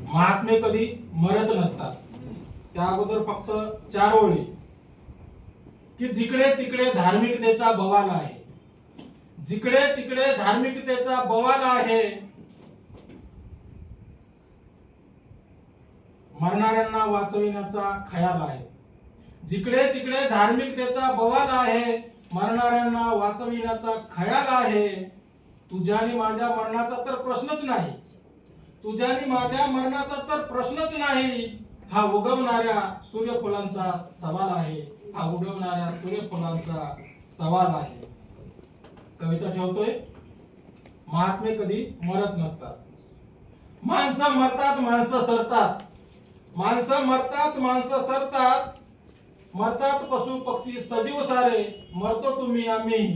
महात्मे कधी मरत नसतात. त्या अगोदर फक्त 4 ओळी की जिकडे तिकडे धार्मिकतेचा बवाल आहे, जिकडे तिकडे धार्मिकतेचा बवाल आहे, मरणाऱ्यांना वाचविण्याचा खयाल आहे. जिकडे तिकडे धार्मिकतेचा बवाल आहे, मरणाऱ्यांना वाचविण्याचा खयाल आहे. तुझ्या आणि माझ्या मरणाचा तर प्रश्नच नाही, तुझ्या आणि माझ्या मरणाचा तर प्रश्नच नाही. हा उगवणाऱ्या सूर्यफुलांचा सवाल आहे, हा उगवणाऱ्या सूर्यफुलांचा सवाल आहे. कविता ठेवतोय. महात्मे कधी मरत नसतात. माणसं मरतात, माणसं सरतात, माणसं मरतात, माणसं सरतात, मरतात पशु पक्षी सजीव सारे, मरतो तुम्ही आम्ही.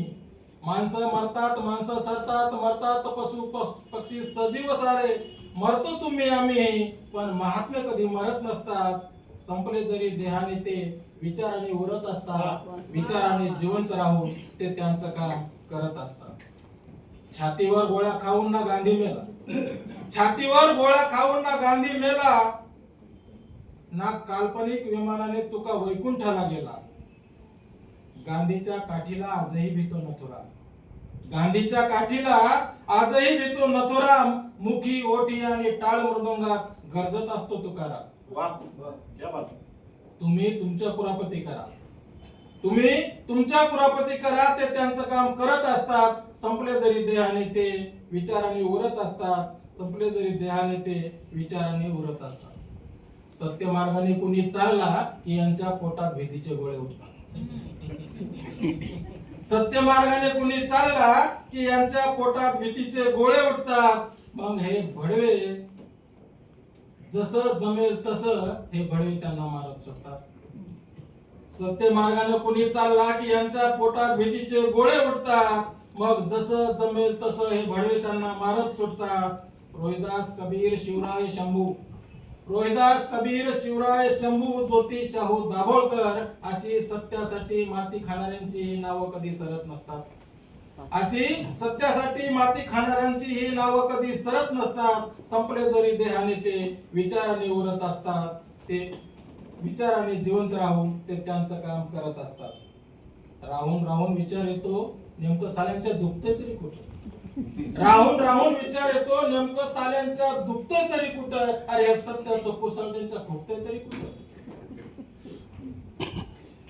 माणसं मरतात, माणसं सरतात, मरतात पशु पक्षी सजीव सारे, मरतो तुम्ही आम्ही. पण महात्मे कधी मरत नसतात. संपले जरी देहाने ते विचाराने उरत असतात, विचाराने जिवंत राहून ते त्यांचं काम करत असतात. छातीवर गोळ्या खाऊन ना गांधी मेला, छातीवर गोळ्या खाऊन ना गांधी मेला, ना काल्पनिक विमानाने तुका वैकुंठाला गेला. गांधीच्या काठीला आजही भीतो नथुरा, गांधीच्या काठीला आजही भीतो नथुराम. मुखी ओठी आणि टाळ मृदुंगात गरजत असतो तुकाराम. तुम्ही तुमच्या कुरापती करा, तुम्ही तुमच्या कुरापती करा, ते त्यांचं काम करत असतात. संपले जरी देहाने ते विचाराने उरत असतात, संपले जरी देहाने ते विचाराने उरत असतात. सत्य मार्गाने कुणी चालला की यांच्या पोटात भीतीचे गोळे उठतात. सत्य मार्गाने कुणी चालला की यांच्या पोटात भीतीचे गोळे उठतात. मग हे भडवे जसं जमेल तसं हे भडवे त्यांना मारत सुटतात. सत्य मार्गाने कुणी चालला की यांच्या पोटात भीतीचे गोळे उठतात. मग जसं जमेल तसं हे भडवे त्यांना मारत सुटतात. रोहिदास कबीर शिवराय शंभू, रोहिदास कबीर शिवराय शंभू, ज्योती शाहू दाभोळकर अशी सत्यासाठी माती खाणाऱ्यांची नावं कधी सरत नसतात. अशी सत्यासाठी माती खाणाऱ्यांची ही नावं कधी सरत नसतात. संपले जरी देहाने ते विचाराने उरत असतात, ते विचाराने जिवंत राहून ते त्यांचं काम करत असतात. राहून राहून विचार येतो, नेमकं साल्यांच्या दुखते तरी कुठं. राहून राहून विचार येतो, नेमकं साल्यांच्या दुखते तरी कुठं. अरे हे सत्याचं कुसळ त्यांच्या खुपते तरी कुठं.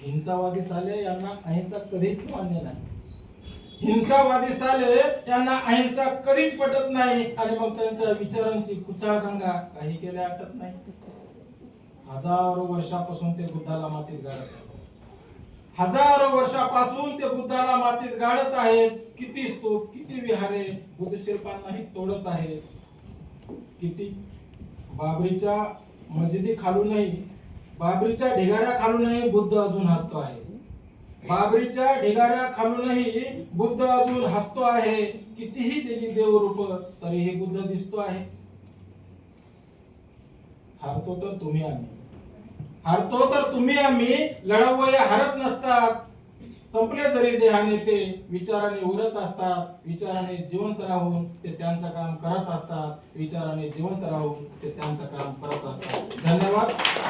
हिंसावादी साले यांना अहिंसा कधीच मान्य नाही, हिंसावादी साले यांना अहिंसा कधीच पटत नाही. आणि मग त्यांच्या विचारांची कुचाळगंगा काही केल्या आटत नाही. हजारो वर्षापासून ते बुद्धाला मातीत गाडत आहेत, हजारो वर्षापासून ते बुद्धाला मातीत गाडत आहेत. किती स्तूप, किती विहारे बुद्ध शिल्पांनाही तोडत आहेत. किती बाबरीच्या मस्जिदी खालूनही, बाबरीच्या ढिगाऱ्या खालूनही बुद्ध अजून हसतो आहे. बाबरीच्या ढिगाऱ्या खालूनही बुद्ध अजून हसतो आहे. कितीही दिली देवरूप तरीही बुद्ध दिसतो आहे. हारतो तर तुम्ही आम्ही, हारतो तर तुम्ही आम्ही, लढवय हरत नसतात. संपले जरी देहाने ते विचाराने उरत असतात, विचाराने जिवंत राहून ते त्यांचं काम करत असतात, विचाराने जिवंत राहून ते त्यांचं काम करत असतात. धन्यवाद.